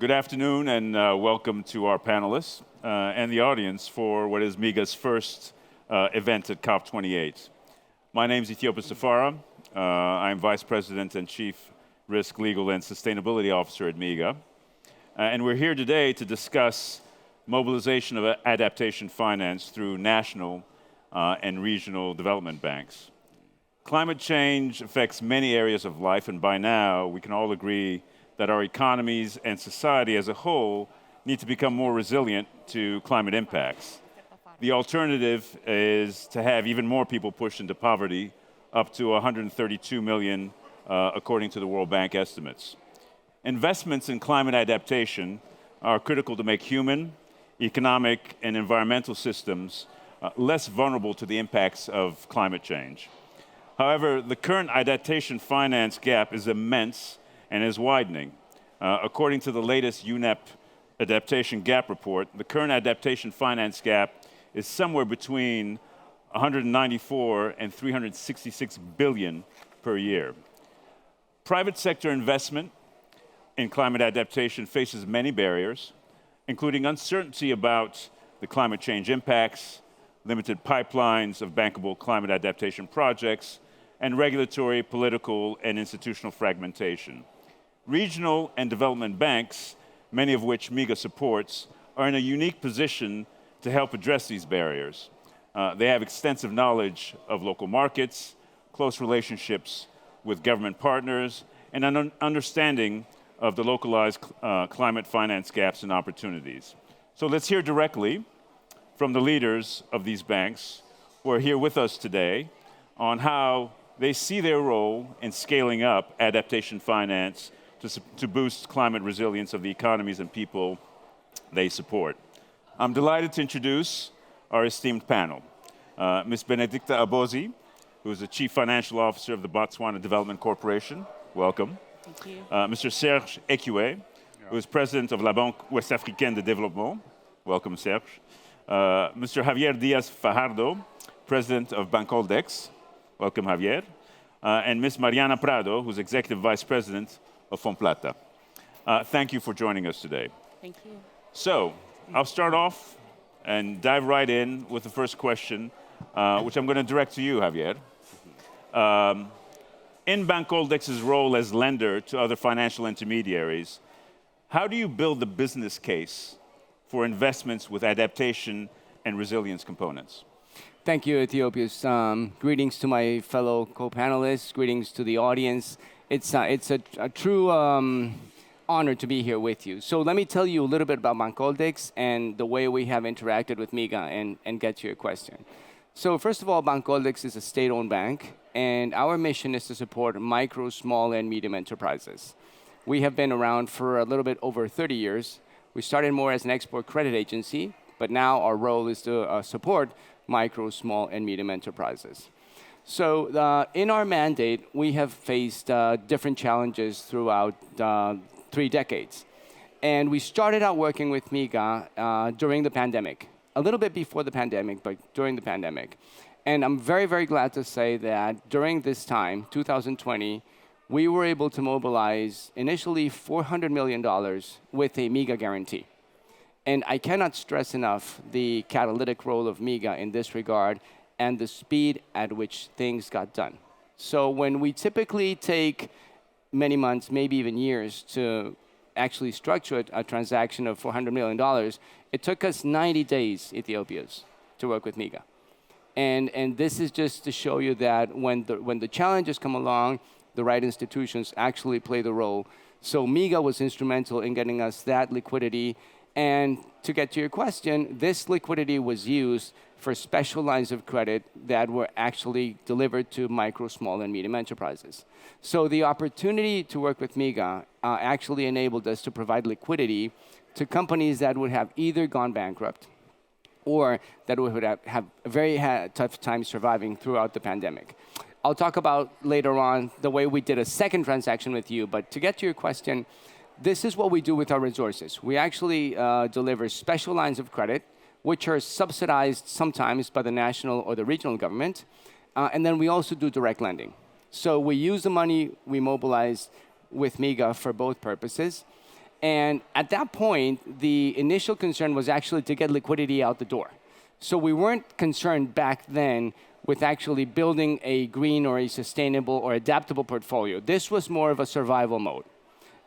Good afternoon and welcome to our panelists and the audience for what is MIGA's first event at COP28. My name is Ethiopius Safara. I'm Vice President and Chief Risk, Legal, and Sustainability Officer at MIGA. And we're here today to discuss mobilization of adaptation finance through national and regional development banks. Climate change affects many areas of life, and by now we can all agree that our economies and society as a whole need to become more resilient to climate impacts. The alternative is to have even more people pushed into poverty, up to 132 million, according to the World Bank estimates. Investments in climate adaptation are critical to make human, economic, and environmental systems less vulnerable to the impacts of climate change. However, the current adaptation finance gap is immense and is widening. According to the latest UNEP Adaptation Gap Report, the current adaptation finance gap is somewhere between 194 and 366 billion per year. Private sector investment in climate adaptation faces many barriers, including uncertainty about the climate change impacts, limited pipelines of bankable climate adaptation projects, and regulatory, political, and institutional fragmentation. Regional and development banks, many of which MIGA supports, are in a unique position to help address these barriers. They have extensive knowledge of local markets, close relationships with government partners, and an understanding of the localized climate finance gaps and opportunities. So let's hear directly from the leaders of these banks who are here with us today on how they see their role in scaling up adaptation finance to boost climate resilience of the economies and people they support. I'm delighted to introduce our esteemed panel. Ms. Benedicta Abozi, who is the Chief Financial Officer of the Botswana Development Corporation. Welcome. Thank you. Mr. Serge Ekiwe, who is President of La Banque Ouest Africaine de Développement. Welcome, Serge. Mr. Javier Diaz Fajardo, President of Bancoldex. Welcome, Javier. And Ms. Mariana Prado, who's Executive Vice President of Fomplata. Thank you for joining us today. Thank you. So, I'll start off and dive right in with the first question, which I'm going to direct to you, Javier. In Bancoldex's role as lender to other financial intermediaries, how do you build the business case for investments with adaptation and resilience components? Thank you, Ethiopius. Greetings to my fellow co-panelists. Greetings to the audience. It's a true honor to be here with you. So let me tell you a little bit about Bancoldex and the way we have interacted with MIGA and get to your question. So first of all, Bancoldex is a state-owned bank, and our mission is to support micro, small, and medium enterprises. We have been around for a little bit over 30 years. We started more as an export credit agency, but now our role is to support micro, small, and medium enterprises. So in our mandate, we have faced different challenges throughout 3 decades. And we started out working with MIGA during the pandemic, a little bit before the pandemic, but during the pandemic. And I'm very, very glad to say that during this time, 2020, we were able to mobilize initially $400 million with a MIGA guarantee. And I cannot stress enough the catalytic role of MIGA in this regard and the speed at which things got done. So when we typically take many months, maybe even years, to actually structure a transaction of $400 million, it took us 90 days, Ethiopians, to work with MIGA. And this is just to show you that when the challenges come along, the right institutions actually play the role. So MIGA was instrumental in getting us that liquidity. And to get to your question, this liquidity was used for special lines of credit that were actually delivered to micro, small, and medium enterprises. So the opportunity to work with MIGA actually enabled us to provide liquidity to companies that would have either gone bankrupt or that would have a very tough time surviving throughout the pandemic. I'll talk about later on the way we did a second transaction with you, but to get to your question, this is what we do with our resources. We actually deliver special lines of credit, which are subsidized sometimes by the national or the regional government, and then we also do direct lending. So we use the money we mobilize with MIGA for both purposes, And at that point, the initial concern was actually to get liquidity out the door. So we weren't concerned back then with actually building a green or a sustainable or adaptable portfolio. This was more of a survival mode.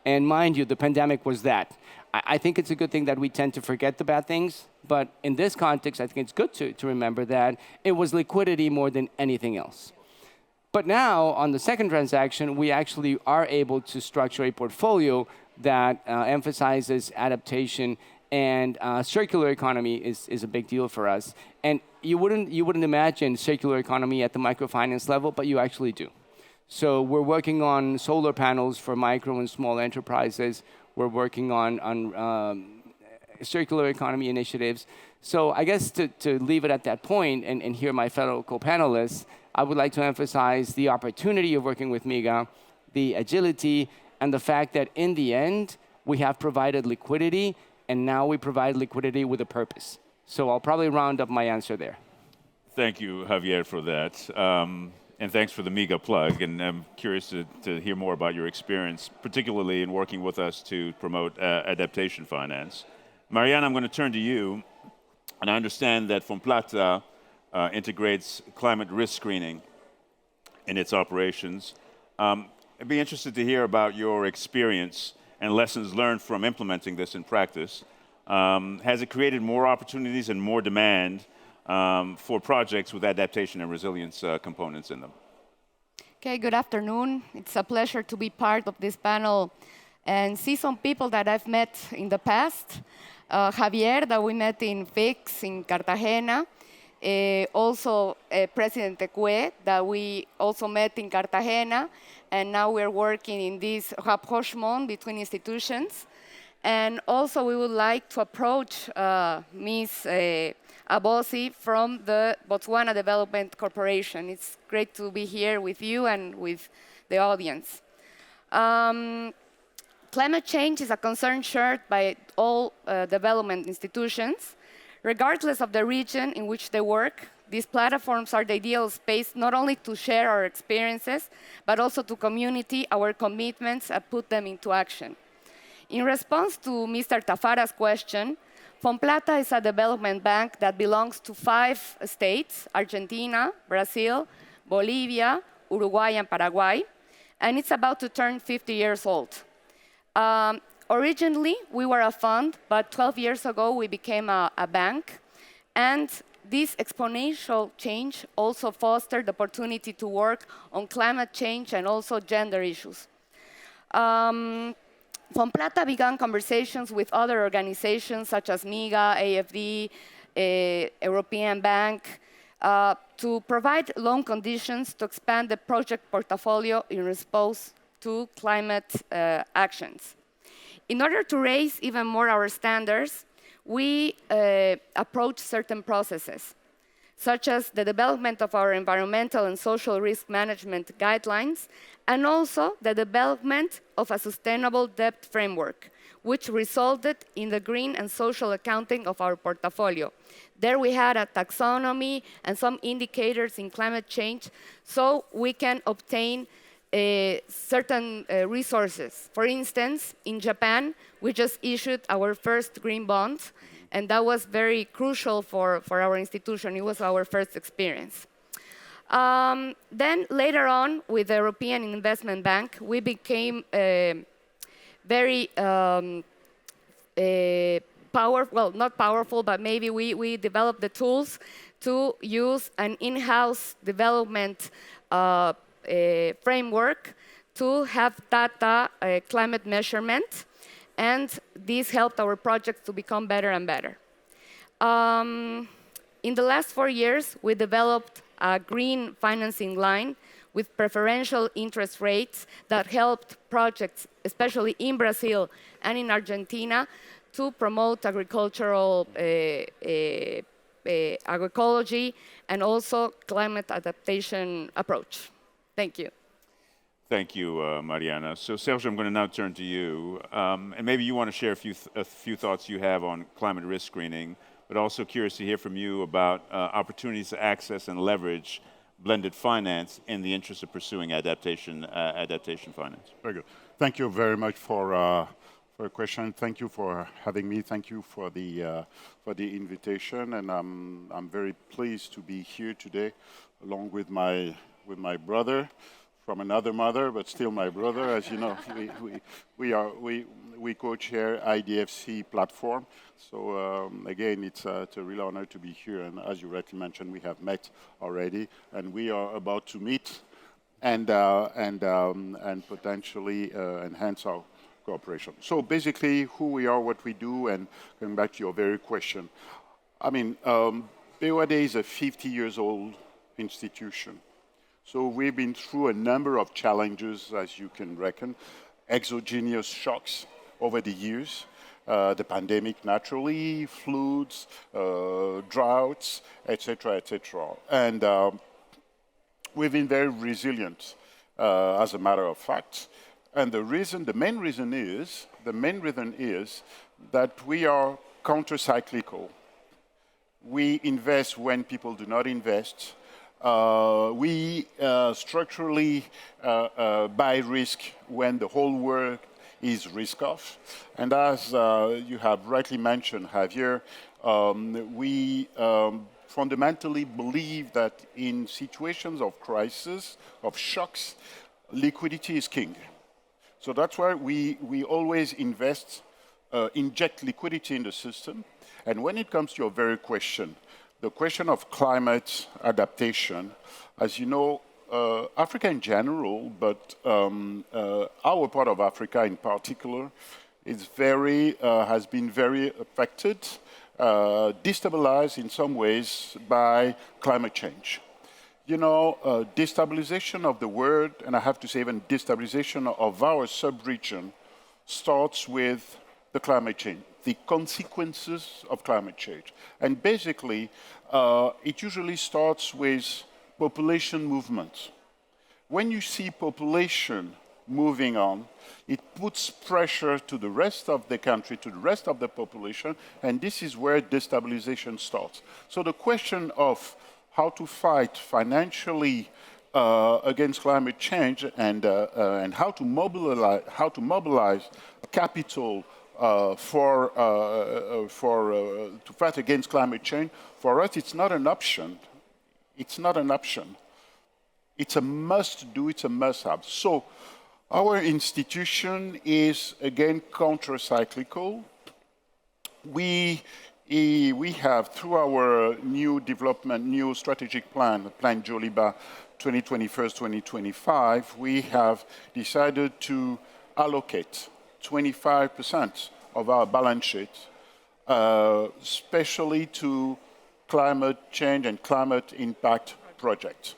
And mind you, the pandemic was that. I think it's a good thing that we tend to forget the bad things, but in this context, I think it's good to remember that it was liquidity more than anything else. But now, on the second transaction, we actually are able to structure a portfolio that emphasizes adaptation, and circular economy is a big deal for us. And you wouldn't imagine circular economy at the microfinance level, but you actually do. So we're working on solar panels for micro and small enterprises. We're working on circular economy initiatives. So I guess to leave it at that point and hear my fellow co-panelists, I would like to emphasize the opportunity of working with MIGA, the agility, and the fact that in the end, we have provided liquidity, and now we provide liquidity with a purpose. So I'll probably round up my answer there. Thank you, Javier, for that. And thanks for the MIGA plug. And I'm curious to hear more about your experience, particularly in working with us to promote adaptation finance. Mariana, I'm going to turn to you. And I understand that Fomplata integrates climate risk screening in its operations. I'd be interested to hear about your experience and lessons learned from implementing this in practice. Has it created more opportunities and more demand for projects with adaptation and resilience components in them? Okay, good afternoon. It's a pleasure to be part of this panel and see some people that I've met in the past. Javier, that we met in FIX in Cartagena. Also, President Ecue, that we also met in Cartagena. And now we're working in this rapprochement between institutions. And also, we would like to approach Ms. Abosi from the Botswana Development Corporation. It's great to be here with you and with the audience. Climate change is a concern shared by all development institutions. Regardless of the region in which they work, these platforms are the ideal space not only to share our experiences, but also to community our commitments and put them into action. In response to Mr. Tafara's question, Fomplata is a development bank that belongs to 5 states, Argentina, Brazil, Bolivia, Uruguay, and Paraguay, and it's about to turn 50 years old. Originally, we were a fund, but 12 years ago, we became a bank. And this exponential change also fostered the opportunity to work on climate change and also gender issues. Fomplata began conversations with other organizations such as MIGA, AFD, European Bank, to provide loan conditions to expand the project portfolio in response to climate actions. In order to raise even more our standards, we approach certain processes, such as the development of our environmental and social risk management guidelines, and also the development of a sustainable debt framework, which resulted in the green and social accounting of our portfolio. There we had a taxonomy and some indicators in climate change, so we can obtain certain resources. For instance, in Japan, we just issued our first green bond, and that was very crucial for our institution. It was our first experience. Then later on, with the European Investment Bank, we became very powerful, well, not powerful, but maybe we developed the tools to use an in-house development framework to have data climate measurement, and this helped our projects to become better and better. In the last 4 years, we developed a green financing line with preferential interest rates that helped projects, especially in Brazil and in Argentina, to promote agricultural agroecology and also climate adaptation approach. Thank you. Thank you, Mariana. So Sergio, I'm going to now turn to you. And maybe you want to share a few thoughts you have on climate risk screening, but also curious to hear from you about opportunities to access and leverage blended finance in the interest of pursuing adaptation finance. Very good. Thank you very much for for your question. Thank you for having me. Thank you for the invitation, and I'm very pleased to be here today, along with my brother from another mother, but still my brother. As you know, we co-chair IDFC platform. So again, it's a real honor to be here. And as you rightly mentioned, we have met already, and we are about to meet and potentially enhance our cooperation. So basically, who we are, what we do, and coming back to your very question. I mean, BOAD is a 50 years old institution. So we've been through a number of challenges, as you can reckon, exogenous shocks over the years, the pandemic naturally, floods, droughts, etc., etc. And we've been very resilient, as a matter of fact. And the main reason is that we are counter-cyclical. We invest when people do not invest. We structurally buy risk when the whole world is risk-off. And as you have rightly mentioned, Javier, we fundamentally believe that in situations of crisis, of shocks, liquidity is king. So that's why we always inject liquidity in the system. And when it comes to your very question, the question of climate adaptation, as you know, Africa in general, but our part of Africa in particular, has been very affected, destabilized in some ways by climate change. You know, destabilization of the world, and I have to say even destabilization of our sub-region, starts with the climate change, the consequences of climate change. And basically, it usually starts with population movement. When you see population moving on, it puts pressure to the rest of the country, to the rest of the population, and this is where destabilization starts. So the question of how to fight financially against climate change and how to mobilize capital to fight against climate change, for us, it's not an option. It's not an option. It's a must-do, it's a must-have. So our institution is, again, counter-cyclical. We have, through our new development, new strategic plan, Plan Joliba 2021-2025, we have decided to allocate 25% of our balance sheet, especially to climate change and climate impact projects.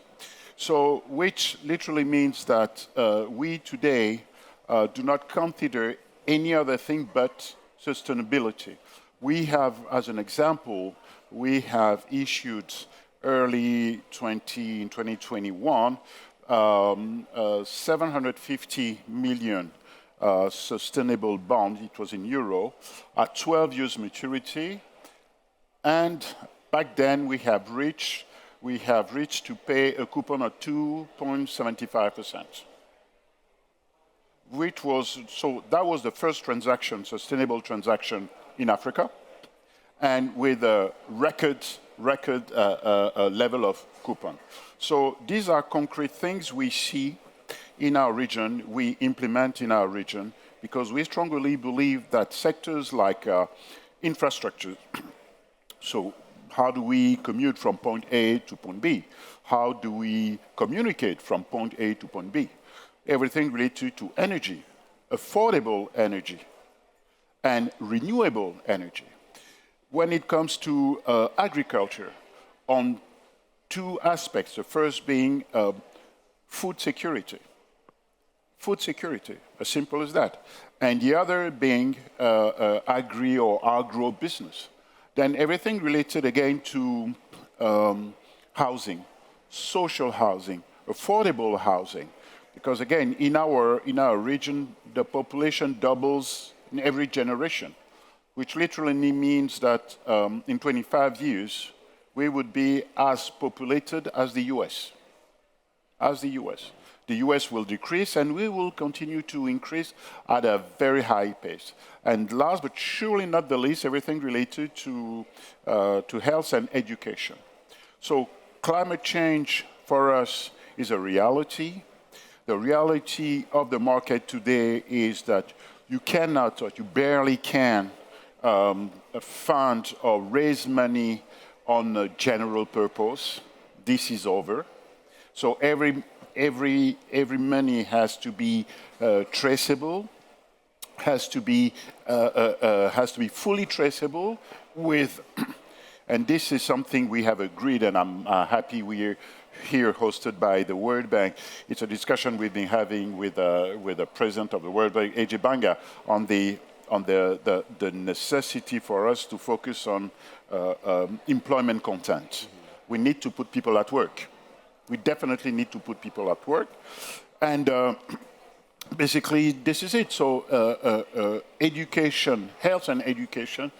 So, which literally means that we today do not consider any other thing but sustainability. We have, as an example, we have issued early 2021, 750 million sustainable bond. It was in euro, at 12 years maturity. And back then we have reached to pay a coupon of 2.75%. So that was the first transaction, sustainable transaction in Africa, and with a record level of coupon. So these are concrete things we see in our region, we implement in our region, because we strongly believe that sectors like infrastructure, so how do we commute from point A to point B? How do we communicate from point A to point B? Everything related to energy, affordable energy, and renewable energy. When it comes to agriculture, on two aspects, the first being food security. Food security, as simple as that. And the other being agri or agro business. Then everything related again to housing, social housing, affordable housing. Because again, in our region, the population doubles in every generation, which literally means that in 25 years, we would be as populated as the US. As the US. The US will decrease, and we will continue to increase at a very high pace. And last but surely not the least, everything related to health and education. So climate change for us is a reality. The reality of the market today is that you cannot, or you barely can, fund or raise money on a general purpose. This is over. So every money has to be traceable, has to be fully traceable with, and this is something we have agreed, and I'm happy we're here hosted by the World Bank. It's a discussion we've been having with the president of the World Bank, AJ Banga, on the necessity for us to focus on employment content. We need to put people at work. We definitely need to put people at work. And basically, this is it. So education, health and education,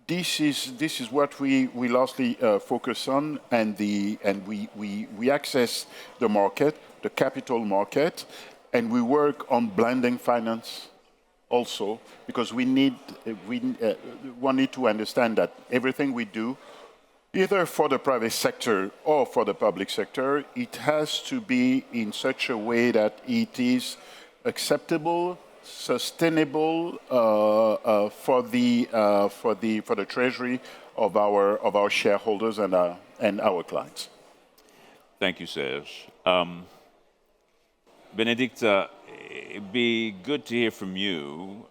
this is what we largely focus on, and we access the market, the capital market, and we work on blending finance also, because one need to understand that everything we do, either for the private sector or for the public sector, it has to be in such a way that it is acceptable, sustainable for the treasury of our shareholders and our clients. Thank you, Serge. Benedicta, it'd be good to hear from you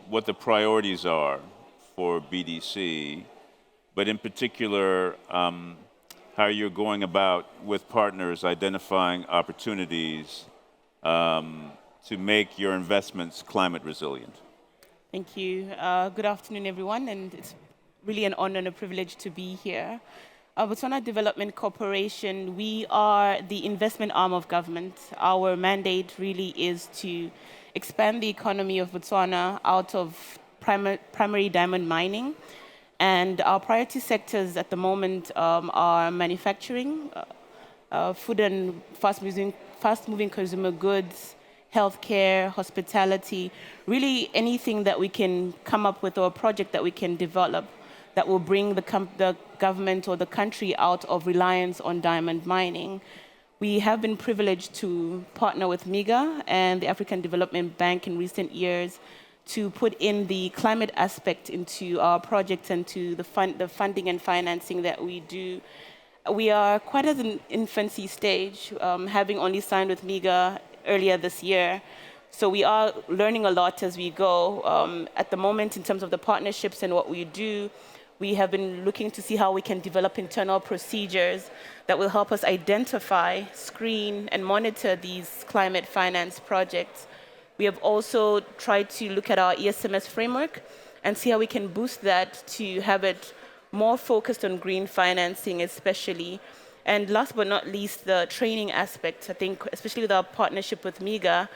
what the priorities are for BDC, but in particular, how you're going about with partners identifying opportunities to make your investments climate resilient. Thank you. Good afternoon, everyone, and it's really an honor and a privilege to be here. Botswana Development Corporation, we are the investment arm of government. Our mandate really is to expand the economy of Botswana out of primary diamond mining. And our priority sectors at the moment are manufacturing, food and fast-moving consumer goods, healthcare, hospitality, really anything that we can come up with or a project that we can develop that will bring the government or the country out of reliance on diamond mining. We have been privileged to partner with MIGA and the African Development Bank in recent years to put in the climate aspect into our projects and to the funding and financing that we do. We are quite at an infancy stage, having only signed with MIGA earlier this year. So we are learning a lot as we go. At the moment, in terms of the partnerships and what we do, we have been looking to see how we can develop internal procedures that will help us identify, screen, and monitor these climate finance projects. We have also tried to look at our ESMS framework and see how we can boost that to have it more focused on green financing especially. And last but not least, the training aspect, I think, especially with our partnership with MIGA,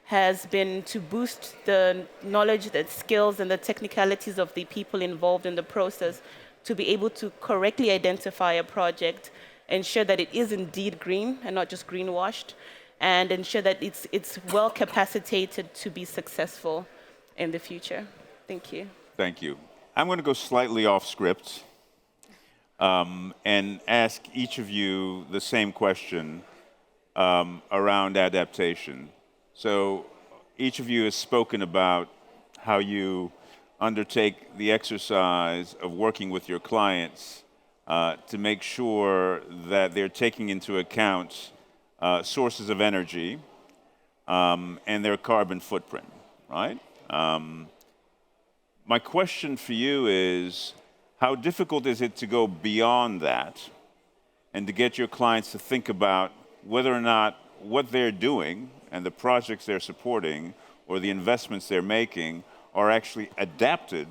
has been to boost the knowledge, the skills, and the technicalities of the people involved in the process to be able to correctly identify a project, ensure that it is indeed green and not just greenwashed, and ensure that it's well capacitated to be successful in the future. Thank you. Thank you. I'm going to go slightly off script and ask each of you the same question around adaptation. So each of you has spoken about how you undertake the exercise of working with your clients to make sure that they're taking into account sources of energy and their carbon footprint, right? My question for you is, how difficult is it to go beyond that and to get your clients to think about whether or not what they're doing and the projects they're supporting or the investments they're making are actually adapted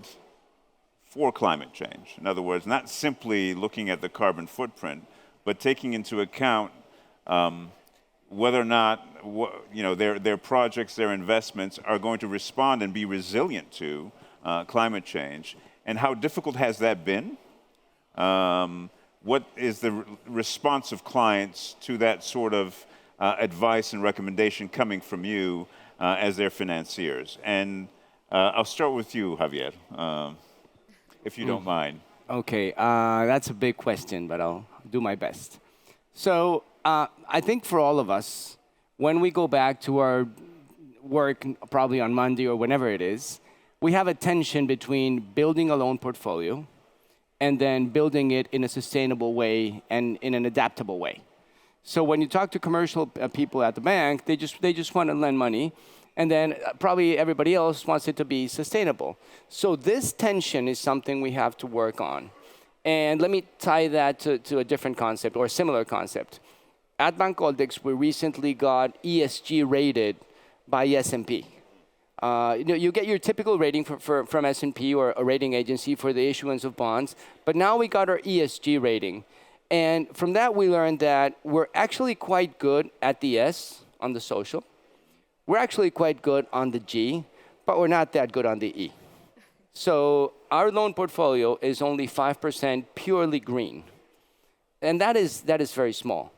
for climate change? In other words, not simply looking at the carbon footprint, but taking into account whether or not their projects, their investments are going to respond and be resilient to climate change. And how difficult has that been? What is the response of clients to that sort of advice and recommendation coming from you as their financiers. And I'll start with you, Javier, if you don't mind. Okay, that's a big question, but I'll do my best. So I think for all of us, when we go back to our work, probably on Monday or whenever it is, we have a tension between building a loan portfolio and then building it in a sustainable way and in an adaptable way. So when you talk to commercial people at the bank, they just want to lend money, and then probably everybody else wants it to be sustainable. So this tension is something we have to work on. And let me tie that to a different concept or a similar concept. At Bancoldex, we recently got ESG rated by S&P. You get your typical rating from S&P or a rating agency for the issuance of bonds, but now we got our ESG rating. And from that, we learned that we're actually quite good at the S, on the social. We're actually quite good on the G, but we're not that good on the E. So our loan portfolio is only 5% purely green. And that is very small.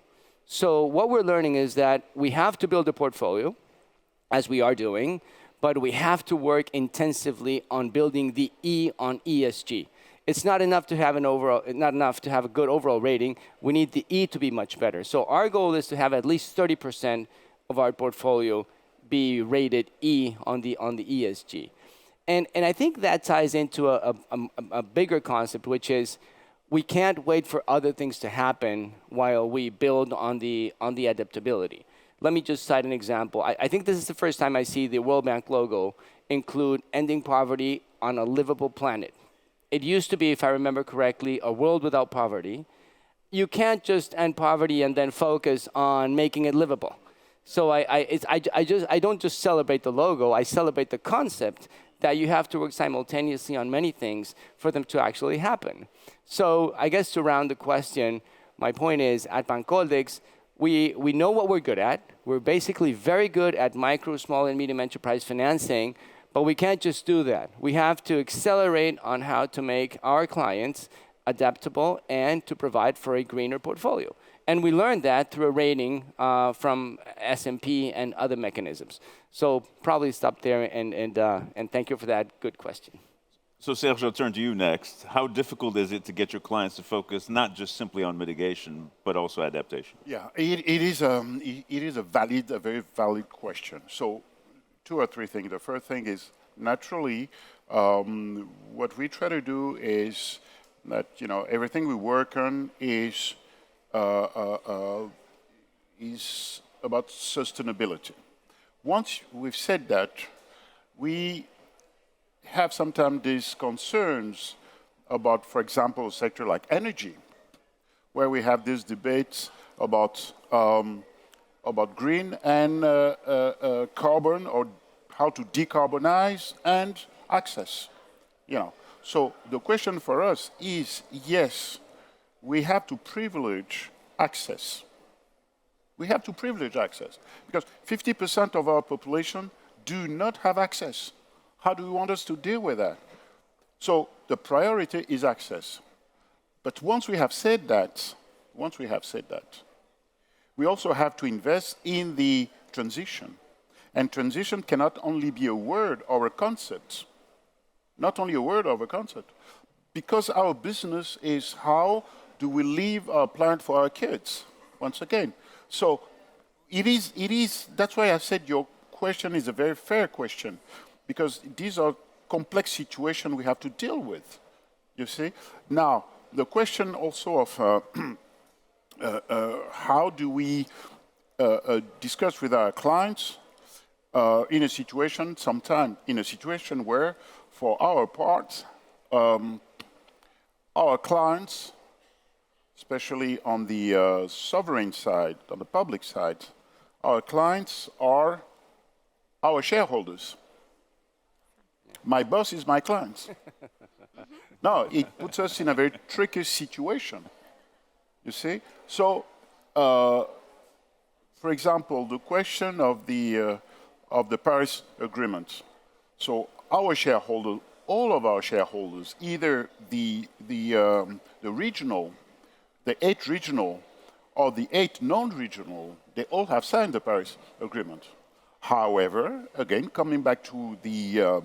So what we're learning is that we have to build a portfolio, as we are doing, but we have to work intensively on building the E on ESG. It's not enough to have a good overall rating. We need the E to be much better. So our goal is to have at least 30% of our portfolio be rated E on the ESG. And I think that ties into a bigger concept, which is we can't wait for other things to happen while we build on the adaptability. Let me just cite an example. I think this is the first time I see the World Bank logo include ending poverty on a livable planet. It used to be, if I remember correctly, a world without poverty. You can't just end poverty and then focus on making it livable. So I don't just celebrate the logo, I celebrate the concept that you have to work simultaneously on many things for them to actually happen. So I guess to round the question, my point is at Bancoldex, we know what we're good at. We're basically very good at micro, small, and medium enterprise financing, but we can't just do that. We have to accelerate on how to make our clients adaptable and to provide for a greener portfolio. And we learned that through a rating from S&P and other mechanisms. So probably stop there and thank you for that good question. So Serge, I'll turn to you next. How difficult is it to get your clients to focus not just simply on mitigation, but also adaptation? Yeah, it is a very valid question. So 2 or 3 things. The first thing is naturally, what we try to do is that everything we work on is about sustainability. Once we've said that, we have sometimes these concerns about, for example, a sector like energy, where we have these debates about green and carbon, or how to decarbonize and access. So the question for us is, yes, we have to privilege access. We have to privilege access because 50% of our population do not have access. How do you want us to deal with that? So the priority is access. But once we have said that, we also have to invest in the transition. And transition cannot only be a word or a concept. Not only a word or a concept. Because our business is how do we leave our planet for our kids, once again. So it is, that's why I said your question is a very fair question, because these are complex situations we have to deal with, you see. Now, the question also of how do we discuss with our clients in a situation where, for our part, our clients, especially on the sovereign side, on the public side, our clients are our shareholders. My boss is my client. No, it puts us in a very tricky situation, you see. So, for example, the question of the Paris Agreement. So our shareholders, all of our shareholders, either the regional, the 8 regional, or the 8 non-regional, they all have signed the Paris Agreement. However, again, coming back to the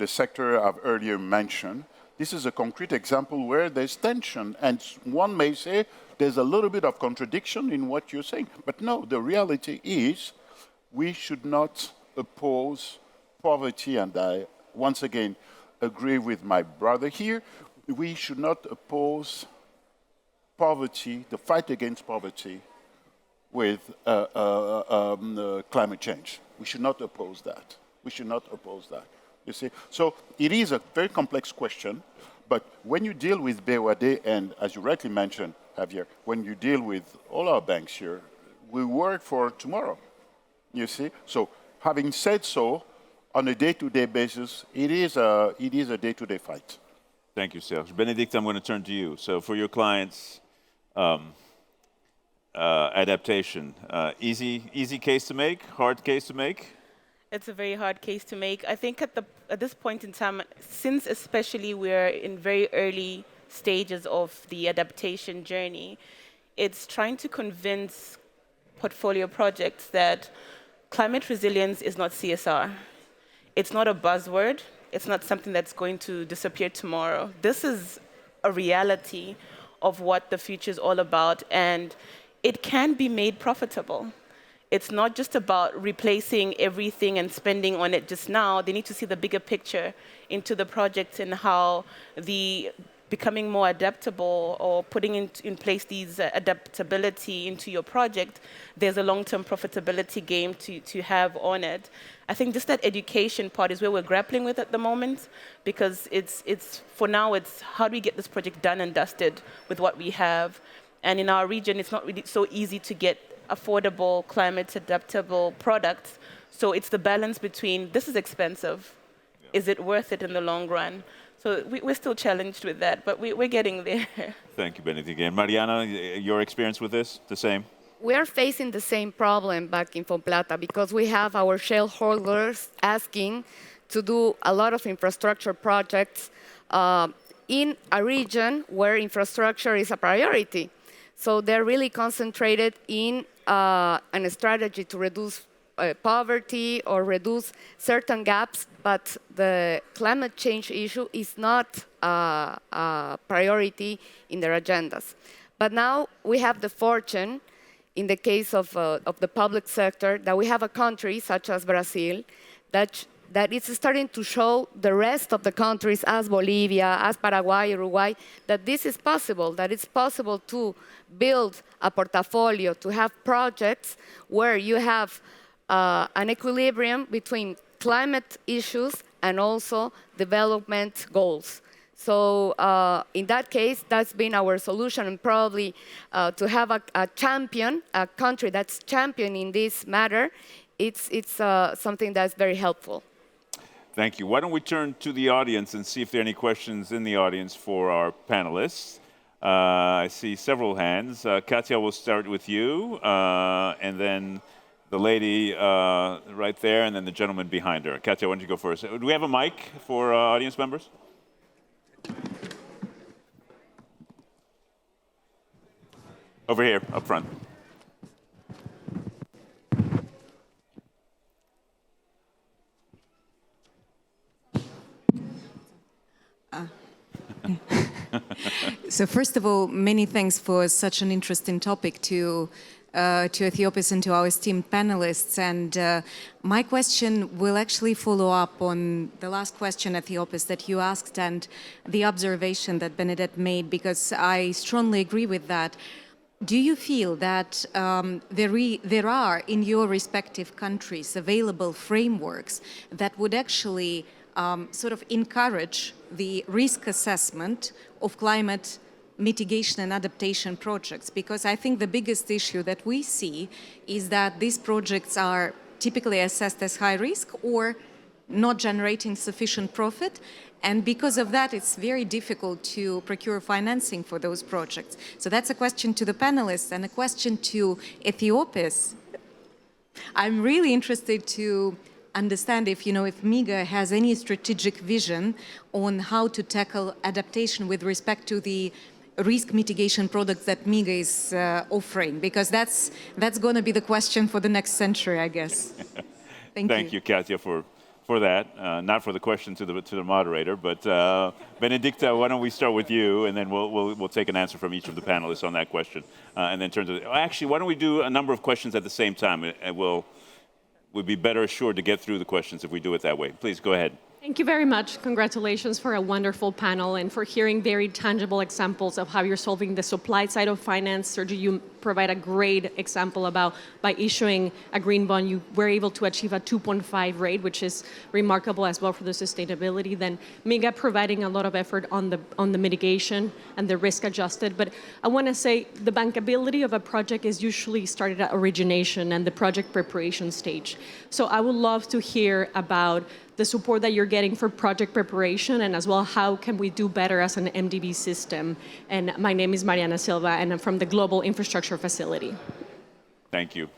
sector I've earlier mentioned, this is a concrete example where there's tension, and one may say there's a little bit of contradiction in what you're saying. But no, the reality is we should not oppose poverty, and I, once again, agree with my brother here. We should not oppose poverty, the fight against poverty, with climate change. We should not oppose that. We should not oppose that. You see? So it is a very complex question, but when you deal with BOAD, and as you rightly mentioned, Javier, when you deal with all our banks here, we work for tomorrow. You see? So having said so, on a day-to-day basis, it is a day-to-day fight. Thank you, Serge. Benedict, I'm going to turn to you. So for your clients, adaptation, easy case to make, hard case to make? It's a very hard case to make. I think at this point in time, since especially we're in very early stages of the adaptation journey, it's trying to convince portfolio projects that climate resilience is not CSR. It's not a buzzword. It's not something that's going to disappear tomorrow. This is a reality of what the future is all about, and it can be made profitable. It's not just about replacing everything and spending on it just now. They need to see the bigger picture into the project and how the becoming more adaptable or putting in place these adaptability into your project, there's a long-term profitability game to have on it. I think just that education part is where we're grappling with at the moment, because it's for now, it's how do we get this project done and dusted with what we have. And in our region, it's not really so easy to get affordable, climate-adaptable products. So it's the balance between, this is expensive. Yeah. Is it worth it in the long run? So we're still challenged with that, but we're getting there. Thank you, Benedict. And Mariana, your experience with this, the same? We are facing the same problem back in Fomplata because we have our shareholders asking to do a lot of infrastructure projects in a region where infrastructure is a priority. So they're really concentrated in a strategy to reduce poverty or reduce certain gaps, but the climate change issue is not a priority in their agendas. But now we have the fortune, in the case of the public sector, that we have a country such as Brazil that is starting to show the rest of the countries, as Bolivia, as Paraguay, Uruguay, that this is possible, that it's possible to build a portfolio, to have projects where you have an equilibrium between climate issues and also development goals. So in that case, that's been our solution, and probably to have a champion, a country that's championing this matter, it's something that's very helpful. Thank you. Why don't we turn to the audience and see if there are any questions in the audience for our panelists. I see several hands. Katja, we'll start with you, and then the lady right there, and then the gentleman behind her. Katja, why don't you go first? Do we have a mic for audience members? Over here, up front. So first of all, many thanks for such an interesting topic to Ethiopians and to our esteemed panelists. And my question will actually follow up on the last question, Ethiopians, that you asked and the observation that Benedette made, because I strongly agree with that. Do you feel that there are, in your respective countries, available frameworks that would actually sort of encourage the risk assessment of climate mitigation and adaptation projects? Because I think the biggest issue that we see is that these projects are typically assessed as high risk or not generating sufficient profit. And because of that, it's very difficult to procure financing for those projects. So that's a question to the panelists and a question to Ethiopians. I'm really interested to understand if MIGA has any strategic vision on how to tackle adaptation with respect to the risk mitigation products that MIGA is offering? Because that's going to be the question for the next century, I guess. Thank you, Katia, for that. Not for the question to the moderator, but Benedicta, why don't we start with you, and then we'll take an answer from each of the panelists on that question, and then turn to actually, why don't we do a number of questions at the same time? We'd be better assured to get through the questions if we do it that way. Please go ahead. Thank you very much. Congratulations for a wonderful panel and for hearing very tangible examples of how you're solving the supply side of finance. Sergio, you provide a great example about by issuing a green bond, you were able to achieve a 2.5 rate, which is remarkable as well for the sustainability. Then MIGA providing a lot of effort on the mitigation and the risk adjusted. But I want to say the bankability of a project is usually started at origination and the project preparation stage. So I would love to hear about the support that you're getting for project preparation, and as well, how can we do better as an MDB system? And my name is Mariana Silva, and I'm from the Global Infrastructure Facility. Thank you.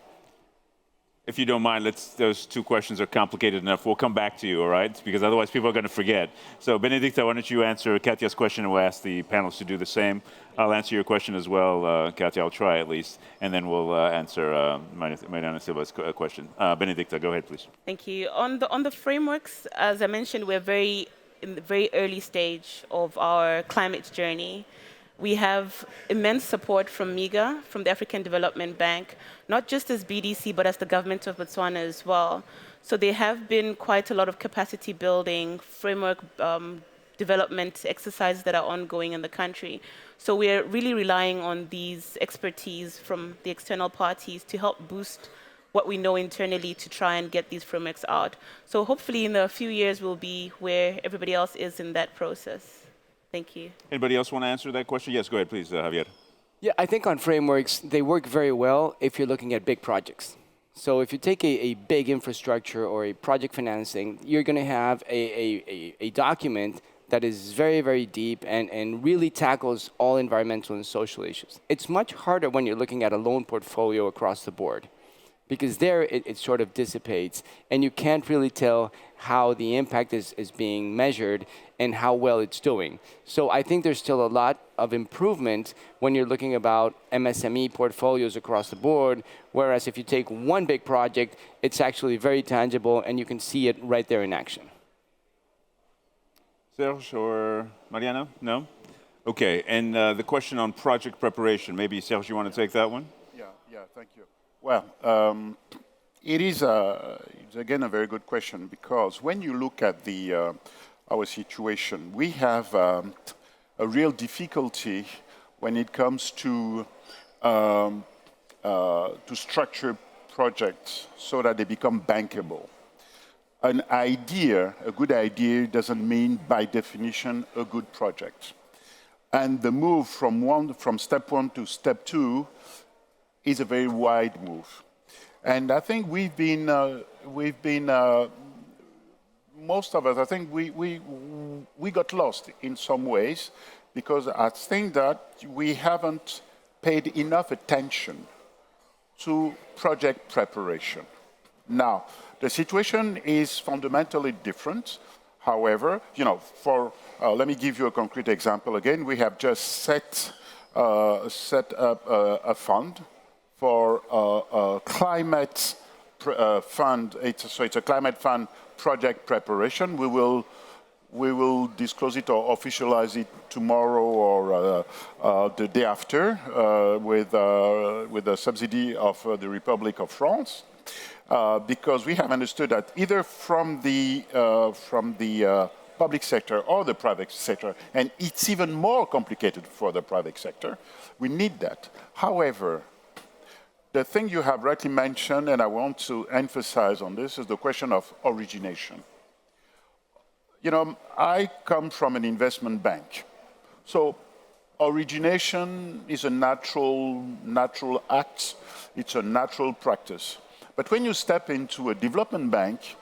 If you don't mind, those two questions are complicated enough. We'll come back to you, all right? Because otherwise people are going to forget. So Benedicta, why don't you answer Katia's question, and we'll ask the panelists to do the same. I'll answer your question as well, Katia, I'll try at least, and then we'll answer Mariana Silva's question. Benedicta, go ahead, please. Thank you. On the frameworks, as I mentioned, we're in the very early stage of our climate journey. We have immense support from MIGA, from the African Development Bank, not just as BDC, but as the government of Botswana as well. So there have been quite a lot of capacity building, framework development exercises that are ongoing in the country. So we're really relying on these expertise from the external parties to help boost what we know internally to try and get these frameworks out. So hopefully in a few years we'll be where everybody else is in that process. Thank you. Anybody else want to answer that question? Yes, go ahead, please, Javier. Yeah, I think on frameworks, they work very well if you're looking at big projects. So if you take a big infrastructure or a project financing, you're going to have a document that is very, very deep and really tackles all environmental and social issues. It's much harder when you're looking at a loan portfolio across the board, because there it sort of dissipates, and you can't really tell how the impact is being measured and how well it's doing. So I think there's still a lot of improvement when you're looking about MSME portfolios across the board, whereas if you take one big project, it's actually very tangible and you can see it right there in action. Serge or Mariana? No? Okay, and the question on project preparation, maybe Serge, you want to take that one? Yeah, thank you. Well, it is, it's again, a very good question, because when you look at our situation, we have a real difficulty when it comes to structure projects so that they become bankable. An idea, a good idea, doesn't mean by definition a good project. And the move from step one to step two is a very wide move. And I think we've been most of us, I think we got lost in some ways, because I think that we haven't paid enough attention to project preparation. Now, the situation is fundamentally different. However, let me give you a concrete example again. We have just set up a fund for a climate fund. It's a climate fund project preparation. We will disclose it or officialize it tomorrow or the day after with the subsidy of the Republic of France, because we have understood that either from the public sector or the private sector, and it's even more complicated for the private sector, we need that. However, the thing you have rightly mentioned, and I want to emphasize on this, is the question of origination. I come from an investment bank. So origination is a natural act. It's a natural practice. But when you step into a development bank,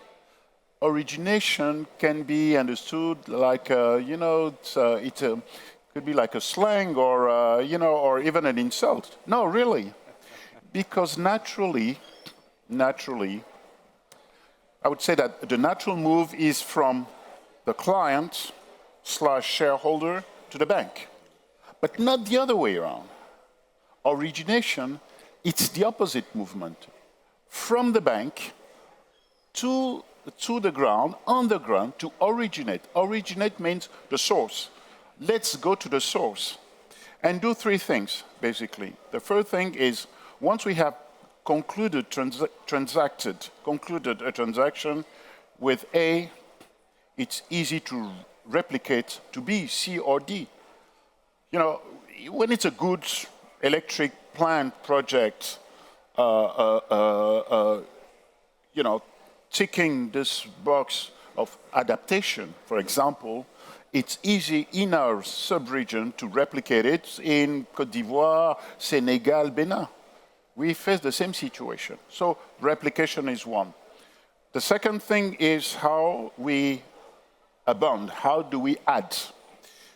origination can be understood like, it could be like a slang or even an insult. No, really. Because naturally, I would say that the natural move is from the client/shareholder to the bank. but not the other way around. Origination, it's the opposite movement. From the bank to the ground, on the ground, to originate. Originate means the source. Let's go to the source and do three things, basically. The first thing is, once we have concluded a transaction with A, it's easy to replicate to B, C, or D. You know, when it's a good electric plant project, you know, ticking this box of adaptation, for example, it's easy in our sub-region to replicate it in Côte d'Ivoire, Senegal, Benin. We face the same situation. So replication is one. The second thing is how we abound, how do we add?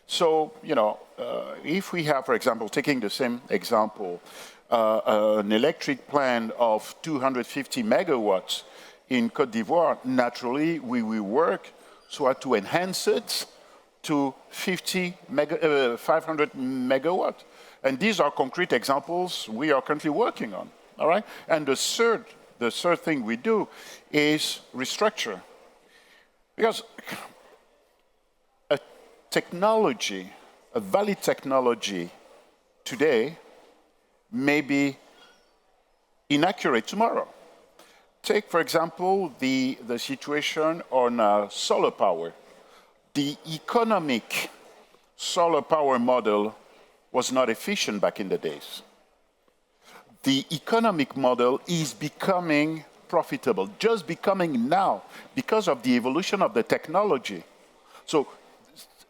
So, you know, if we have, for example, taking the same example, an electric plant of 250 megawatts in Côte d'Ivoire, naturally we will work so as to enhance it to 500 megawatt. And these are concrete examples we are currently working on, all right? And the third thing we do is restructure. Because a technology, a valid technology today may be inaccurate tomorrow. Take, for example, the situation on solar power. The economic solar power model was not efficient back in the days. The economic model is becoming profitable, just becoming now because of the evolution of the technology. So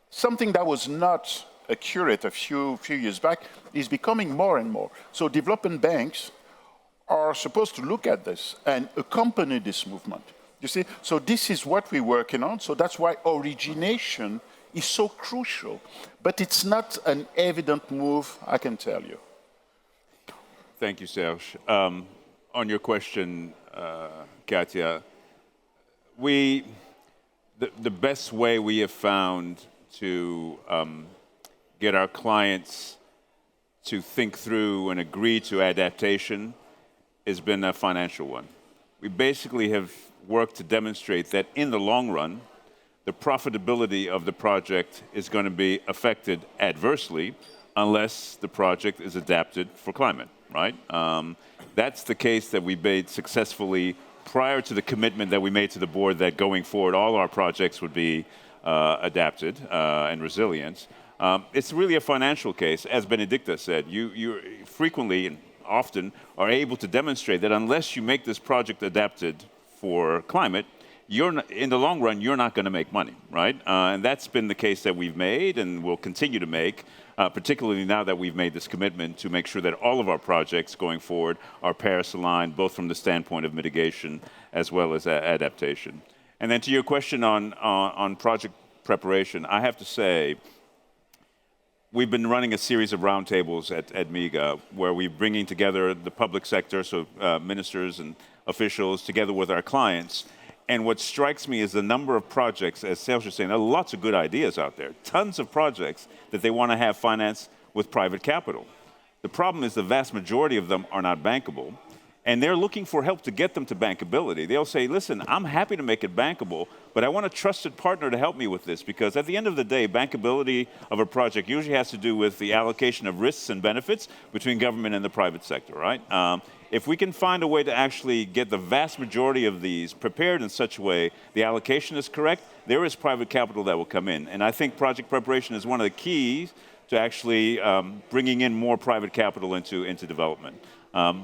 something that was not accurate a few years back is becoming more and more. So development banks are supposed to look at this and accompany this movement. You see, so this is what we're working on. So that's why origination is so crucial. But it's not an evident move, I can tell you. Thank you, Serge. On your question, Katia, the best way we have found to get our clients to think through and agree to adaptation has been a financial one. We basically have worked to demonstrate that in the long run, the profitability of the project is going to be affected adversely unless the project is adapted for climate, right? That's the case that we made successfully prior to the commitment that we made to the board that going forward, all our projects would be adapted and resilient. It's really a financial case. As Benedicta said, you frequently and often are able to demonstrate that unless you make this project adapted for climate, in the long run, you're not going to make money, right? And that's been the case that we've made and will continue to make, particularly now that we've made this commitment to make sure that all of our projects going forward are Paris-aligned, both from the standpoint of mitigation as well as adaptation. And then to your question on project preparation, I have to say, we've been running a series of roundtables at MIGA where we're bringing together the public sector, so ministers and officials, together with our clients. And what strikes me is the number of projects, as Serge was saying, there are lots of good ideas out there, tons of projects that they want to have financed with private capital. The problem is the vast majority of them are not bankable. And they're looking for help to get them to bankability. They'll say, listen, I'm happy to make it bankable, but I want a trusted partner to help me with this, because at the end of the day, bankability of a project usually has to do with the allocation of risks and benefits between government and the private sector, right? If we can find a way to actually get the vast majority of these prepared in such a way the allocation is correct, there is private capital that will come in. And I think project preparation is one of the keys to actually bringing in more private capital into development.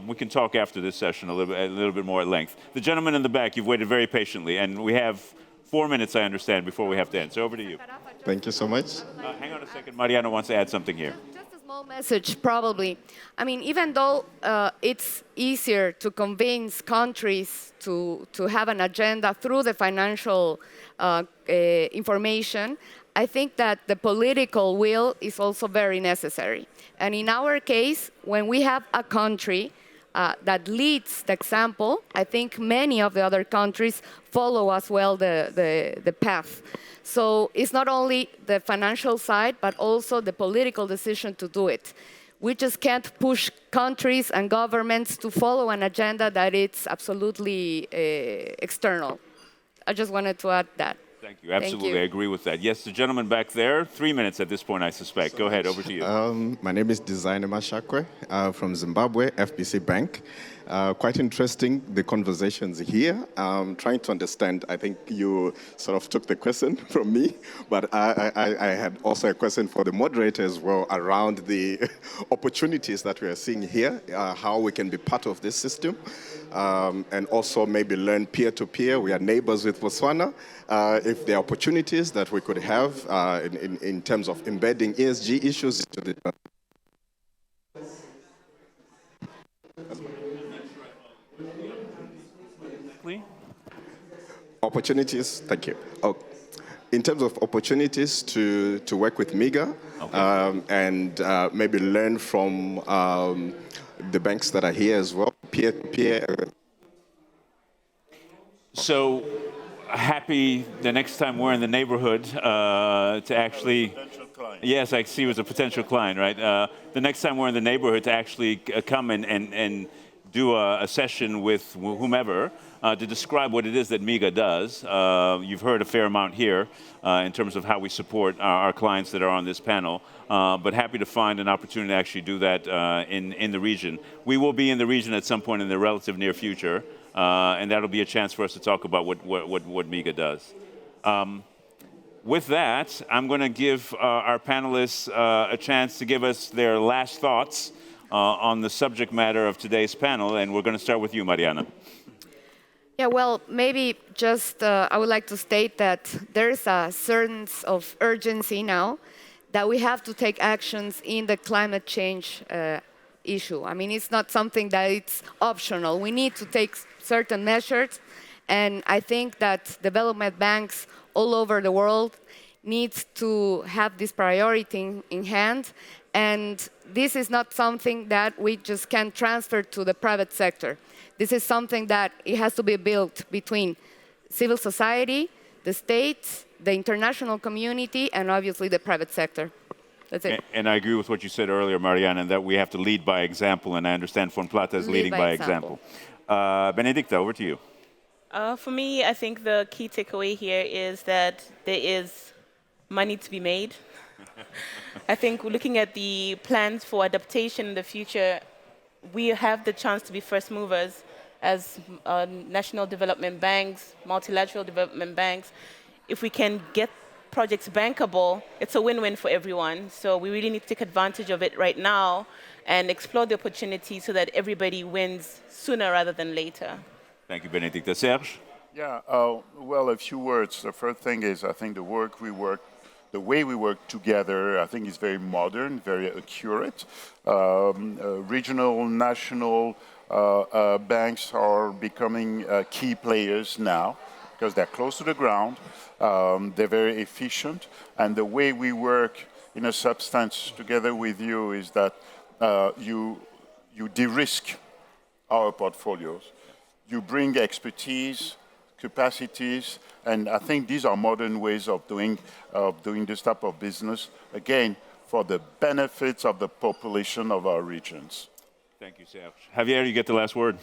We can talk after this session a little bit more at length. The gentleman in the back, you've waited very patiently, and we have 4 minutes, I understand, before we have to end. So over to you. Thank you so much. Hang on a second. Mariano wants to add something here. Just a small message, probably. I mean, even though it's easier to convince countries to have an agenda through the financial information, I think that the political will is also very necessary. And in our case, when we have a country that leads the example, I think many of the other countries follow as well the path. So it's not only the financial side, but also the political decision to do it. We just can't push countries and governments to follow an agenda that it's absolutely external. I just wanted to add that. Thank you. Absolutely, I agree with that. Yes, the gentleman back there, 3 minutes at this point, I suspect. Go ahead, over to you. My name is Designer Mashakwe from Zimbabwe, FBC Bank. Quite interesting, the conversations here. Trying to understand, I think you sort of took the question from me, but I had also a question for the moderator as well around the opportunities that we are seeing here, how we can be part of this system, and also maybe learn peer-to-peer. We are neighbors with Botswana. If there are opportunities that we could have in terms of embedding ESG issues into the opportunities, thank you. In terms of opportunities to work with MIGA, okay. And maybe learn from the banks that are here as well, peer-to-peer. So happy the next time we're in the neighborhood to actually... Yes, I see you as a potential client, right? The next time we're in the neighborhood to actually come and do a session with whomever to describe what it is that MIGA does. You've heard a fair amount here in terms of how we support our clients that are on this panel, but happy to find an opportunity to actually do that in the region. We will be in the region at some point in the relative near future, and that'll be a chance for us to talk about what MIGA does. With that, I'm going to give our panelists a chance to give us their last thoughts on the subject matter of today's panel, and we're going to start with you, Mariana. Yeah, well, maybe just I would like to state that there's a sense of urgency now that we have to take actions in the climate change issue. I mean, it's not something that it's optional. We need to take certain measures, and I think that development banks all over the world need to have this priority in hand, and this is not something that we just can transfer to the private sector. This is something that it has to be built between civil society, the states, the international community, and obviously the private sector. That's it. And I agree with what you said earlier, Mariana, and that we have to lead by example, and I understand Fonplata is leading by example. Benedicta, over to you. For me, I think the key takeaway here is that there is money to be made. I think looking at the plans for adaptation in the future, we have the chance to be first movers as national development banks, multilateral development banks. If we can get projects bankable, it's a win-win for everyone. So we really need to take advantage of it right now and explore the opportunity so that everybody wins sooner rather than later. Thank you, Benedicta. Serge? Yeah, well, a few words. The first thing is I think the way we work together, I think is very modern, very accurate. Regional, national banks are becoming key players now because they're close to the ground, they're very efficient, and the way we work in a substance together with you is that you de-risk our portfolios. You bring expertise, capacities, and I think these are modern ways of doing this type of business, again, for the benefits of the population of our regions. Thank you, Serge. Javier, you get the last word.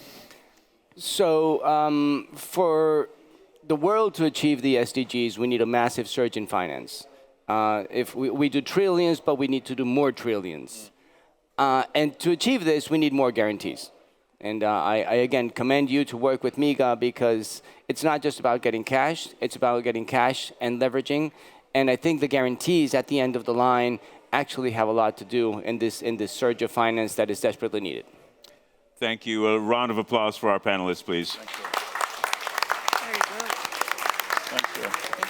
So for the world to achieve the SDGs, we need a massive surge in finance. If we do trillions, but we need to do more trillions. And to achieve this, we need more guarantees. And I again commend you to work with MIGA because it's not just about getting cash, it's about getting cash and leveraging. And I think the guarantees at the end of the line actually have a lot to do in this surge of finance that is desperately needed. Thank you. A round of applause for our panelists, please. Thank you. Very good. Thank you.